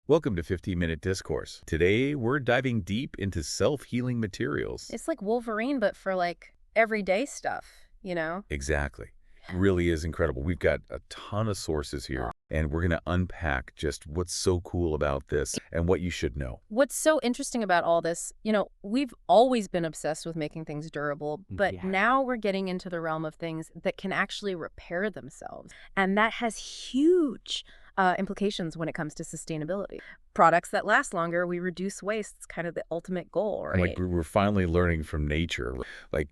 Welcome to 15-Minute Discourse. Today, we're diving deep into self-healing materials. It's like Wolverine, but for like everyday stuff, you know? Exactly. Really is incredible. We've got a ton of sources here, and we're going to unpack just what's so cool about this and what you should know. What's so interesting about all this, we've always been obsessed with making things durable, but Yeah. now we're getting into the realm of things that can actually repair themselves. And that has huge implications when it comes to sustainability. Products that last longer, we reduce waste. It's kind of the ultimate goal, And right? we're finally learning from nature. Like,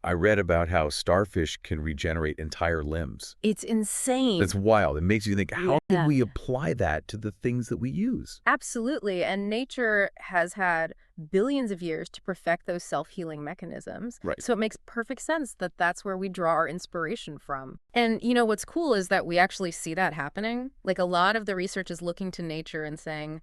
I read about how starfish can regenerate entire limbs. It's insane. That's wild. It makes you think, how can Yeah. we apply that to the things that we use? Absolutely. And nature has had billions of years to perfect those self-healing mechanisms. Right. So it makes perfect sense that that's where we draw our inspiration from. And what's cool is that we actually see that happening. Like a lot of the research is looking to nature and saying,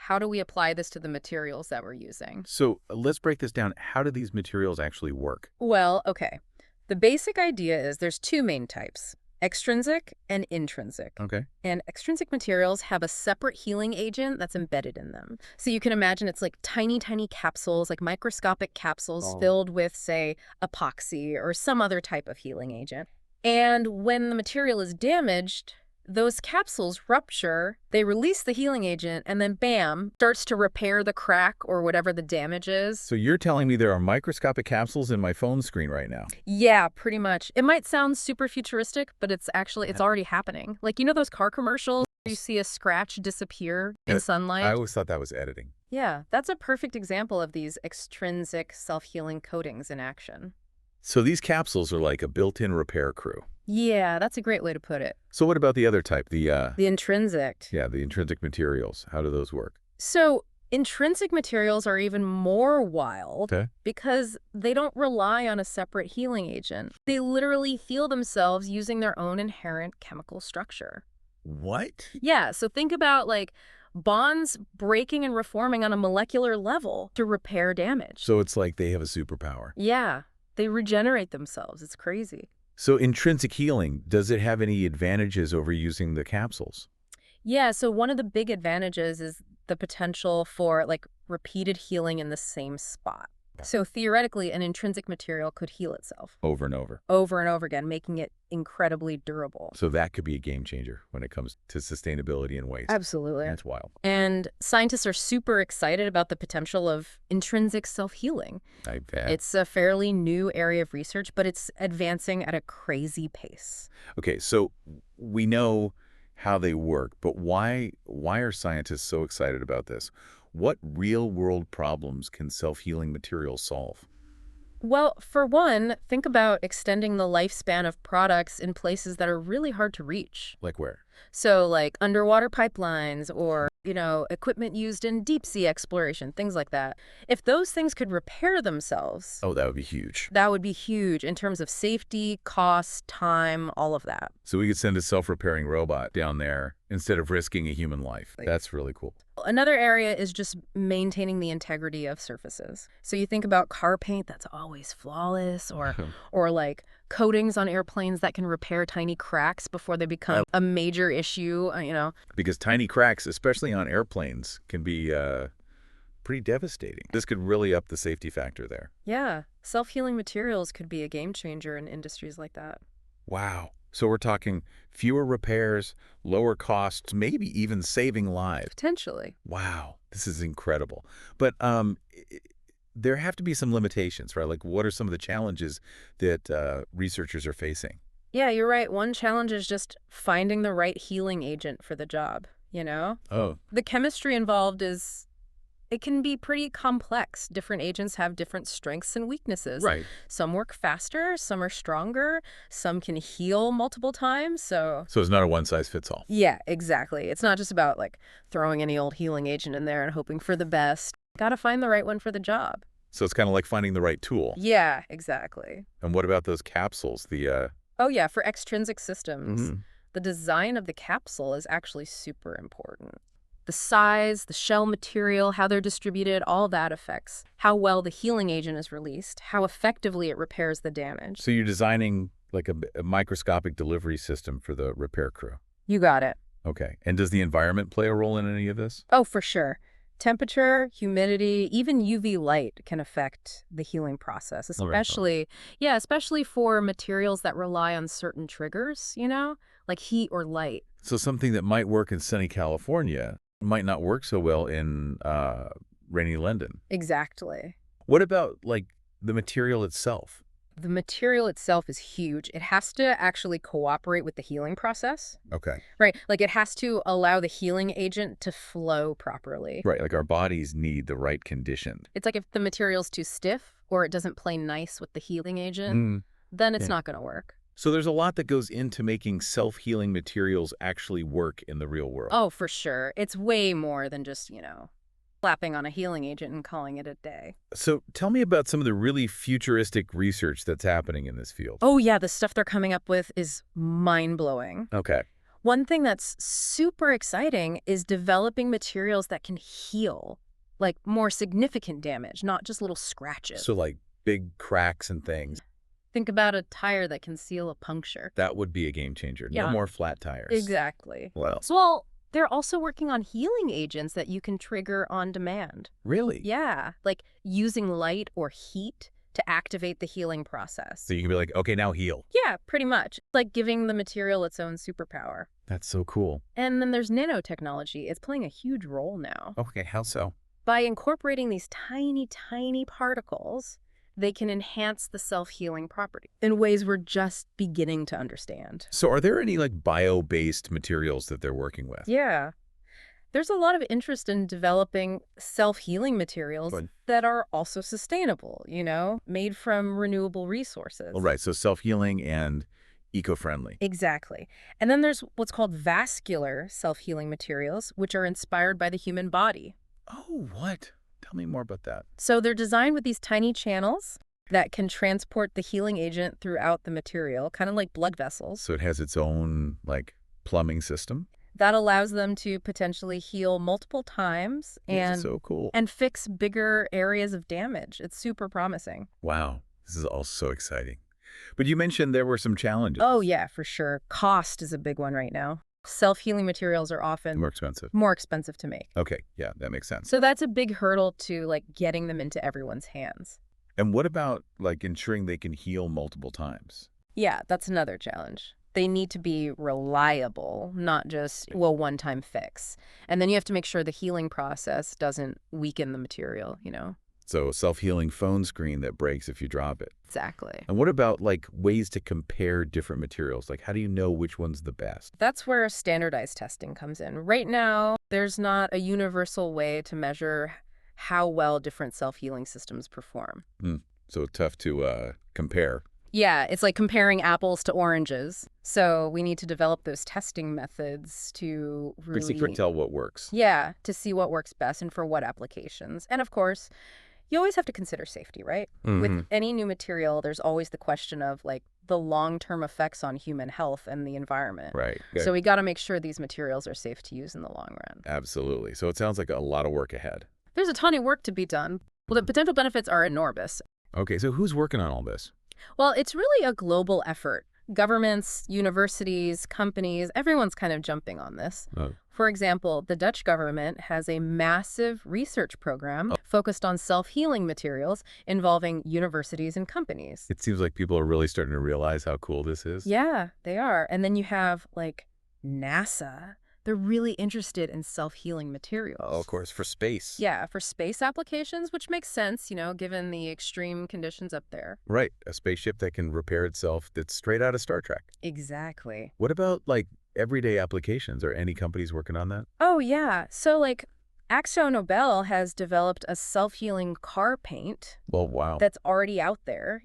how do we apply this to the materials that we're using? So let's break this down. How do these materials actually work? Well, okay. The basic idea is there's two main types, extrinsic and intrinsic. Okay. And extrinsic materials have a separate healing agent that's embedded in them. So you can imagine it's like tiny, tiny capsules, like microscopic capsules filled with, say, epoxy or some other type of healing agent. And when the material is damaged, those capsules rupture, they release the healing agent, and then bam, starts to repair the crack or whatever the damage is. So you're telling me there are microscopic capsules in my phone screen right now? Yeah, pretty much. It might sound super futuristic, but it's already happening. Like, those car commercials where you see a scratch disappear in sunlight? I always thought that was editing. Yeah, that's a perfect example of these extrinsic self-healing coatings in action. So these capsules are like a built-in repair crew. Yeah, that's a great way to put it. So what about the other type, the intrinsic. intrinsic materials? How do those work? So intrinsic materials are even more wild because they don't rely on a separate healing agent. They literally heal themselves using their own inherent chemical structure. What? Yeah, so think about like bonds breaking and reforming on a molecular level to repair damage. So it's like they have a superpower. Yeah, they regenerate themselves. It's crazy. So intrinsic healing, does it have any advantages over using the capsules? Yeah, so one of the big advantages is the potential for like repeated healing in the same spot. So theoretically, an intrinsic material could heal itself Over and over. over and over again, making it incredibly durable. So that could be a game changer when it comes to sustainability and waste. Absolutely. That's wild. And scientists are super excited about the potential of intrinsic self-healing. I bet. It's a fairly new area of research, but it's advancing at a crazy pace. Okay, so we know how they work, but why are scientists so excited about this? What real-world problems can self-healing materials solve? Well, for one, think about extending the lifespan of products in places that are really hard to reach. Like where? So like underwater pipelines or, equipment used in deep sea exploration, things like that. If those things could repair themselves, Oh, that would be huge. that would be huge in terms of safety, cost, time, all of that. So we could send a self-repairing robot down there instead of risking a human life. That's really cool. Another area is just maintaining the integrity of surfaces. So you think about car paint that's always flawless or like coatings on airplanes that can repair tiny cracks before they become a major issue, Because tiny cracks, especially on airplanes, can be pretty devastating. This could really up the safety factor there. Yeah, self-healing materials could be a game changer in industries like that. Wow. So we're talking fewer repairs, lower costs, maybe even saving lives. Potentially. Wow, this is incredible. But there have to be some limitations, right? Like, what are some of the challenges that researchers are facing? Yeah, you're right. One challenge is just finding the right healing agent for the job, Oh, The chemistry involved it can be pretty complex. Different agents have different strengths and weaknesses. right. Some work faster, some are stronger, some can heal multiple times, so... So it's not a one-size-fits-all. Yeah, exactly. It's not just about, like, throwing any old healing agent in there and hoping for the best. Gotta find the right one for the job. So it's kind of like finding the right tool. Yeah, exactly. And what about those capsules? Oh, yeah, for extrinsic systems, Mhm. the design of the capsule is actually super important. The size, the shell material, how they're distributed, all that affects how well the healing agent is released, how effectively it repairs the damage. So you're designing like a microscopic delivery system for the repair crew. You got it. Okay. And does the environment play a role in any of this? Oh, for sure. Temperature, humidity, even UV light can affect the healing process, All right. especially for materials that rely on certain triggers, like heat or light. So something that might work in sunny California might not work so well in rainy London. Exactly. What about, like, the material itself? The material itself is huge. It has to actually cooperate with the healing process, Okay. right? Like it has to allow the healing agent to flow properly. Right, like our bodies need the right condition. It's like if the material's too stiff or it doesn't play nice with the healing agent, Mm, then it's yeah. not going to work. So there's a lot that goes into making self-healing materials actually work in the real world. Oh, for sure. It's way more than just, slapping on a healing agent and calling it a day. So tell me about some of the really futuristic research that's happening in this field. Oh, yeah, the stuff they're coming up with is mind-blowing. Okay. One thing that's super exciting is developing materials that can heal, like more significant damage, not just little scratches. So like big cracks and things. Think about a tire that can seal a puncture. That would be a game changer. No Yeah. more flat tires. Exactly. Well, Well, they're also working on healing agents that you can trigger on demand. really? Yeah, like using light or heat to activate the healing process. So you can be like, okay, now heal. Yeah, pretty much. Like giving the material its own superpower. That's so cool. And then there's nanotechnology. It's playing a huge role now. Okay, how so? By incorporating these tiny, tiny particles, they can enhance the self-healing property in ways we're just beginning to understand. So are there any like bio-based materials that they're working with? Yeah. There's a lot of interest in developing self-healing materials Good. that are also sustainable, made from renewable resources. All right, so self-healing and eco-friendly. Exactly. And then there's what's called vascular self-healing materials, which are inspired by the human body. Oh, what? Tell me more about that. So they're designed with these tiny channels that can transport the healing agent throughout the material, kind of like blood vessels. So it has its own like plumbing system? That allows them to potentially heal multiple times This and is so cool. and fix bigger areas of damage. It's super promising. Wow, this is all so exciting. But you mentioned there were some challenges. Oh, yeah, for sure. Cost is a big one right now. Self-healing materials are often More expensive. more expensive to make. Okay, yeah, that makes sense. So that's a big hurdle to like getting them into everyone's hands. And what about like ensuring they can heal multiple times? Yeah, that's another challenge. They need to be reliable, not just, one-time fix. And then you have to make sure the healing process doesn't weaken the material. So a self-healing phone screen that breaks if you drop it. Exactly. And what about like ways to compare different materials? Like how do you know which one's the best? That's where standardized testing comes in. Right now, there's not a universal way to measure how well different self-healing systems perform. So tough to compare. Yeah, it's like comparing apples to oranges. So we need to develop those testing methods to Basically tell what works. yeah, to see what works best and for what applications. And of course, you always have to consider safety, right? With any new material, there's always the question of like the long-term effects on human health and the environment. Right. Okay. So we got to make sure these materials are safe to use in the long run. Absolutely. So it sounds like a lot of work ahead. There's a ton of work to be done. Well, the potential benefits are enormous. Okay, so who's working on all this? Well, it's really a global effort. Governments, universities, companies, everyone's kind of jumping on this. Oh. For example, the Dutch government has a massive research program focused on self-healing materials involving universities and companies. It seems like people are really starting to realize how cool this is. Yeah, they are. And then you have, like, NASA. They're really interested in self-healing materials. Oh, of course, for space. Yeah, for space applications, which makes sense, given the extreme conditions up there. Right, a spaceship that can repair itself that's straight out of Star Trek. Exactly. What about, like, everyday applications? Are any companies working on that? Oh, yeah. So, like, Akzo Nobel has developed a self-healing car paint Well, wow. that's already out there,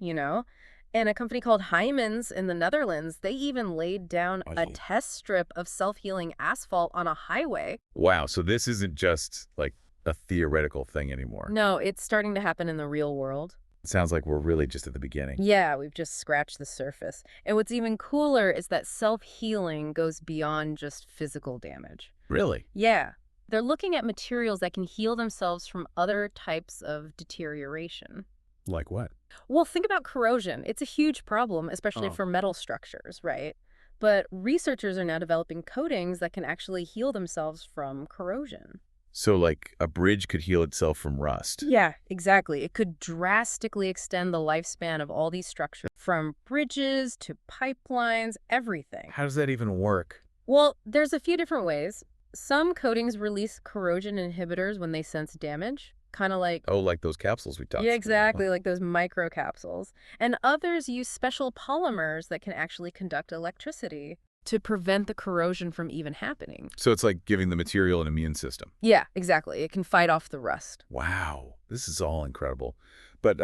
And a company called Heijmans in the Netherlands, they even laid down a test strip of self-healing asphalt on a highway. Wow, so this isn't just, like, a theoretical thing anymore. No, it's starting to happen in the real world. It sounds like we're really just at the beginning. Yeah, we've just scratched the surface. And what's even cooler is that self-healing goes beyond just physical damage. Really? Yeah. They're looking at materials that can heal themselves from other types of deterioration. Like what? Well, think about corrosion. It's a huge problem, especially for metal structures, right? but researchers are now developing coatings that can actually heal themselves from corrosion. So like a bridge could heal itself from rust. Yeah, exactly. It could drastically extend the lifespan of all these structures, from bridges to pipelines, everything. How does that even work? Well, there's a few different ways. Some coatings release corrosion inhibitors when they sense damage, kind of like, Oh, like those capsules we talked yeah, about. exactly, like those microcapsules. And others use special polymers that can actually conduct electricity to prevent the corrosion from even happening. So it's like giving the material an immune system. Yeah, exactly. It can fight off the rust. Wow, this is all incredible. But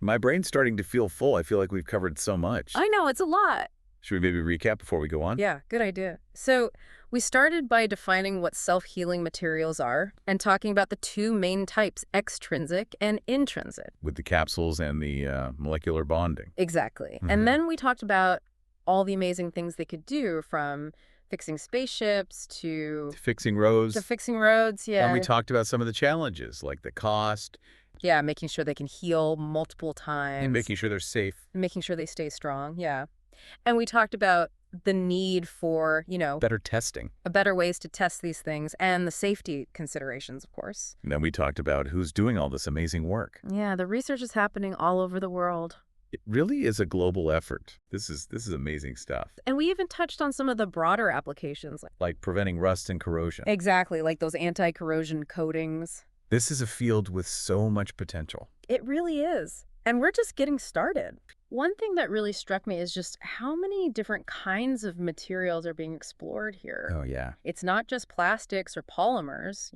my brain's starting to feel full. I feel like we've covered so much. I know, it's a lot. Should we maybe recap before we go on? Yeah, good idea. So we started by defining what self-healing materials are and talking about the two main types, extrinsic and intrinsic. With the capsules and the molecular bonding. Exactly. Mhm. And then we talked about all the amazing things they could do, from fixing spaceships to Fixing roads. fixing roads. Yeah. And we talked about some of the challenges, like the cost Yeah, making sure they can heal multiple times. and making sure they're safe. making sure they stay strong. Yeah. And we talked about the need for, Better testing. better ways to test these things and the safety considerations, of course. And then we talked about who's doing all this amazing work. Yeah, the research is happening all over the world. It really is a global effort. This is amazing stuff. And we even touched on some of the broader applications. Like preventing rust and corrosion. Exactly, like those anti-corrosion coatings. This is a field with so much potential. It really is. And we're just getting started. One thing that really struck me is just how many different kinds of materials are being explored here. Oh, yeah. It's not just plastics or polymers,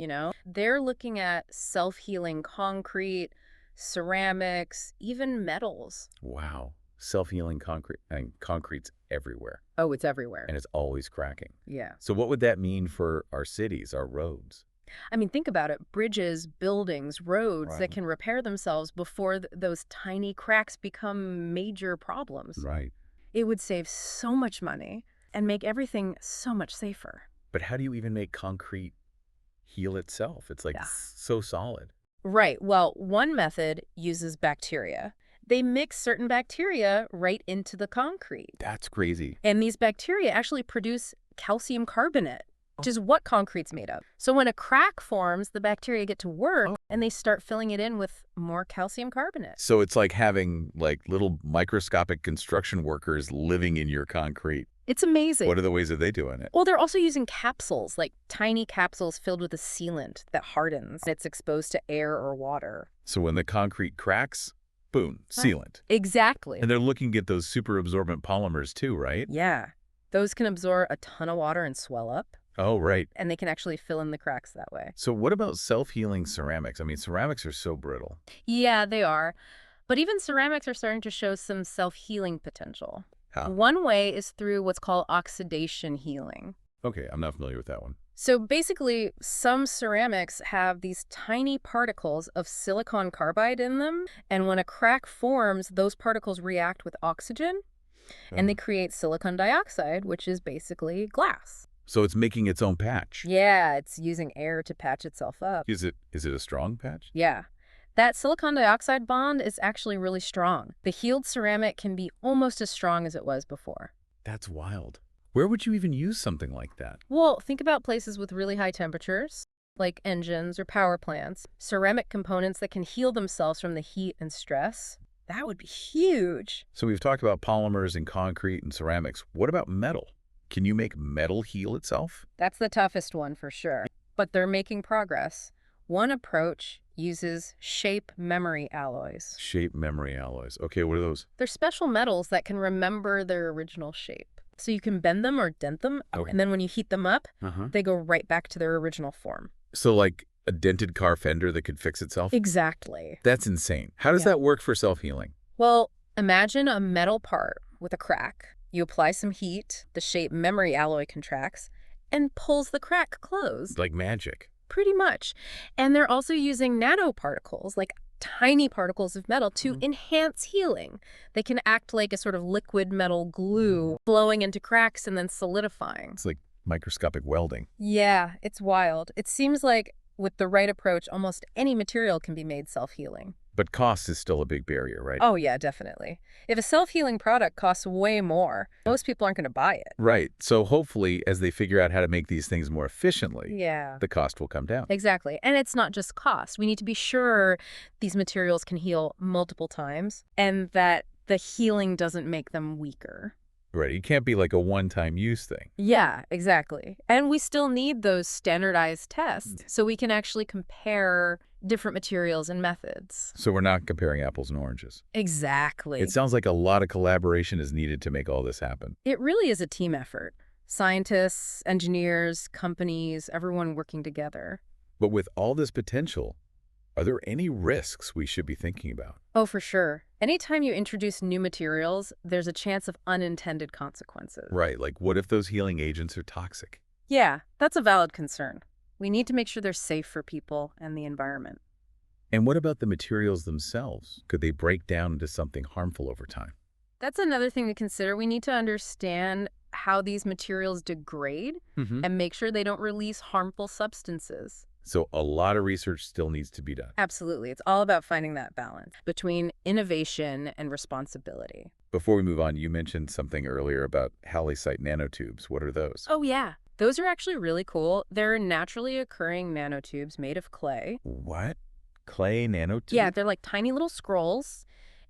They're looking at self-healing concrete, ceramics, even metals. Wow. Self-healing concrete. And concrete's everywhere. Oh, it's everywhere. And it's always cracking. Yeah. So what would that mean for our cities, our roads? I mean, think about it. Bridges, buildings, roads Right. that can repair themselves before those tiny cracks become major problems. Right. It would save so much money and make everything so much safer. But how do you even make concrete heal itself? It's like Yeah. so solid. Right. Well, one method uses bacteria. They mix certain bacteria right into the concrete. That's crazy. And these bacteria actually produce calcium carbonate, which is what concrete's made of. So when a crack forms, the bacteria get to work and they start filling it in with more calcium carbonate. So it's like having like little microscopic construction workers living in your concrete. It's amazing. What are the ways that they doing it? Well, they're also using capsules, like tiny capsules filled with a sealant that hardens. It's exposed to air or water. So when the concrete cracks, boom, sealant. Exactly. And they're looking at those super absorbent polymers too, right? Yeah. Those can absorb a ton of water and swell up, Oh, right. and they can actually fill in the cracks that way. So what about self-healing ceramics? I mean, ceramics are so brittle. Yeah, they are. But even ceramics are starting to show some self-healing potential. How? One way is through what's called oxidation healing. Okay, I'm not familiar with that one. So basically, some ceramics have these tiny particles of silicon carbide in them, and when a crack forms, those particles react with oxygen, and they create silicon dioxide, which is basically glass. So it's making its own patch. Yeah, it's using air to patch itself up. Is it a strong patch? Yeah. That silicon dioxide bond is actually really strong. The healed ceramic can be almost as strong as it was before. That's wild. Where would you even use something like that? Well, think about places with really high temperatures, like engines or power plants. Ceramic components that can heal themselves from the heat and stress. That would be huge. So we've talked about polymers and concrete and ceramics. What about metal? Can you make metal heal itself? That's the toughest one for sure. But they're making progress. One approach uses shape memory alloys. Shape memory alloys. Okay, what are those? They're special metals that can remember their original shape. So you can bend them or dent them, Okay. and then when you heat them up, Uh-huh. they go right back to their original form. So like a dented car fender that could fix itself? Exactly. That's insane. How does Yeah. that work for self-healing? Well, imagine a metal part with a crack. You apply some heat, the shape memory alloy contracts, and pulls the crack closed. Like magic. Pretty much. And they're also using nanoparticles, like tiny particles of metal, to enhance healing. They can act like a sort of liquid metal glue, flowing into cracks and then solidifying. It's like microscopic welding. Yeah, it's wild. It seems like with the right approach, almost any material can be made self-healing. But cost is still a big barrier, right? Oh, yeah, definitely. If a self-healing product costs way more, most people aren't going to buy it. Right. So hopefully, as they figure out how to make these things more efficiently, Yeah. the cost will come down. Exactly. And it's not just cost. We need to be sure these materials can heal multiple times and that the healing doesn't make them weaker. Right. It can't be like a one-time use thing. Yeah, exactly. And we still need those standardized tests so we can actually compare different materials and methods. So we're not comparing apples and oranges. Exactly. It sounds like a lot of collaboration is needed to make all this happen. It really is a team effort. Scientists, engineers, companies, everyone working together. But with all this potential, are there any risks we should be thinking about? Oh, for sure. Anytime you introduce new materials, there's a chance of unintended consequences. Right. Like what if those healing agents are toxic? Yeah, that's a valid concern. We need to make sure they're safe for people and the environment. And what about the materials themselves? Could they break down into something harmful over time? That's another thing to consider. We need to understand how these materials degrade and make sure they don't release harmful substances. So a lot of research still needs to be done. Absolutely. It's all about finding that balance between innovation and responsibility. Before we move on, you mentioned something earlier about halloysite nanotubes. What are those? Oh, yeah. Those are actually really cool. They're naturally occurring nanotubes made of clay. What? Clay nanotubes? Yeah, they're like tiny little scrolls,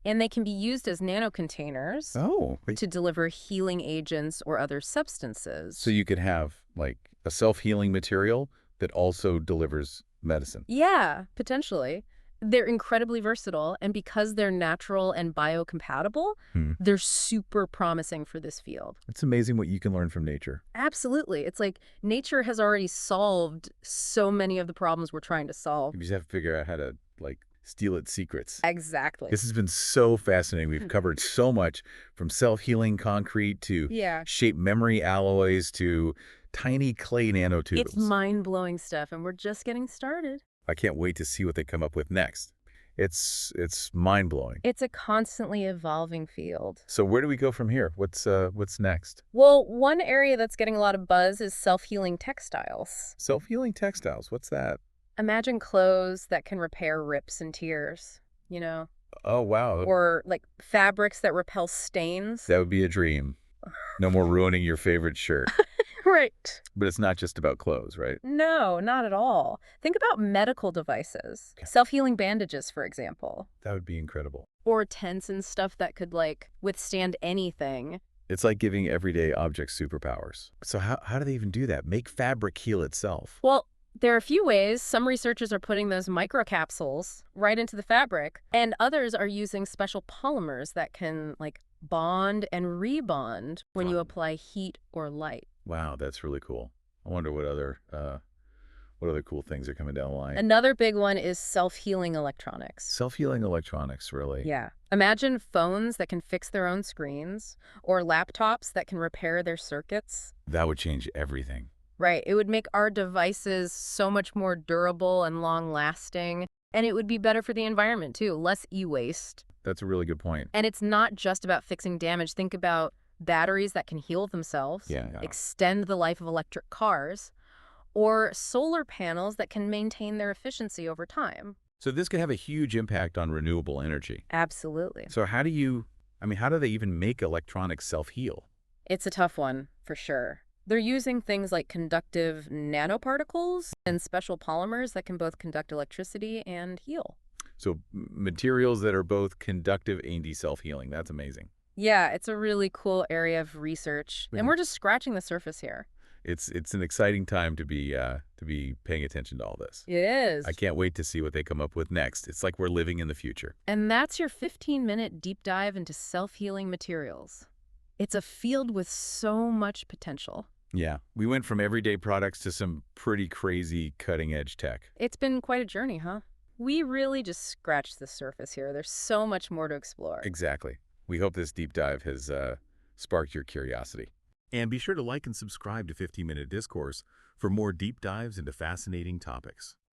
and they can be used as nanocontainers Oh. to deliver healing agents or other substances. So you could have like a self-healing material that also delivers medicine. Yeah, potentially. They're incredibly versatile, and because they're natural and biocompatible, they're super promising for this field. It's amazing what you can learn from nature. Absolutely. It's like nature has already solved so many of the problems we're trying to solve. You just have to figure out how to like steal its secrets. Exactly. This has been so fascinating. We've covered so much from self-healing concrete to Yeah. shape memory alloys to tiny clay nanotubes. It's mind-blowing stuff, and we're just getting started. I can't wait to see what they come up with next. It's mind-blowing. It's a constantly evolving field. So where do we go from here? What's next? Well, one area that's getting a lot of buzz is self-healing textiles. Self-healing textiles. What's that? Imagine clothes that can repair rips and tears, you know, Oh, wow. or like fabrics that repel stains. That would be a dream. No more ruining your favorite shirt. Right. But it's not just about clothes, right? No, not at all. Think about medical devices. Okay. Self-healing bandages, for example. That would be incredible. Or tents and stuff that could, like, withstand anything. It's like giving everyday objects superpowers. So how do they even do that? Make fabric heal itself? Well, there are a few ways. Some researchers are putting those microcapsules right into the fabric, and others are using special polymers that can, like, bond and rebond when you apply heat or light. Wow, that's really cool. I wonder what other cool things are coming down the line. Another big one is self-healing electronics. Self-healing electronics, really? Yeah. Imagine phones that can fix their own screens or laptops that can repair their circuits. That would change everything. Right. It would make our devices so much more durable and long-lasting, and it would be better for the environment, too. Less e-waste. That's a really good point. And it's not just about fixing damage. Think about batteries that can heal themselves, extend the life of electric cars, or solar panels that can maintain their efficiency over time. So this could have a huge impact on renewable energy. Absolutely. So how do they even make electronics self-heal? It's a tough one, for sure. They're using things like conductive nanoparticles and special polymers that can both conduct electricity and heal. So materials that are both conductive and self-healing. That's amazing. Yeah, it's a really cool area of research, and we're just scratching the surface here. It's an exciting time to be paying attention to all this. It is. I can't wait to see what they come up with next. It's like we're living in the future. And that's your 15-minute deep dive into self-healing materials. It's a field with so much potential. Yeah, we went from everyday products to some pretty crazy cutting-edge tech. It's been quite a journey, huh? We really just scratched the surface here. There's so much more to explore. Exactly. We hope this deep dive has sparked your curiosity. And be sure to like and subscribe to 15-Minute Discourse for more deep dives into fascinating topics.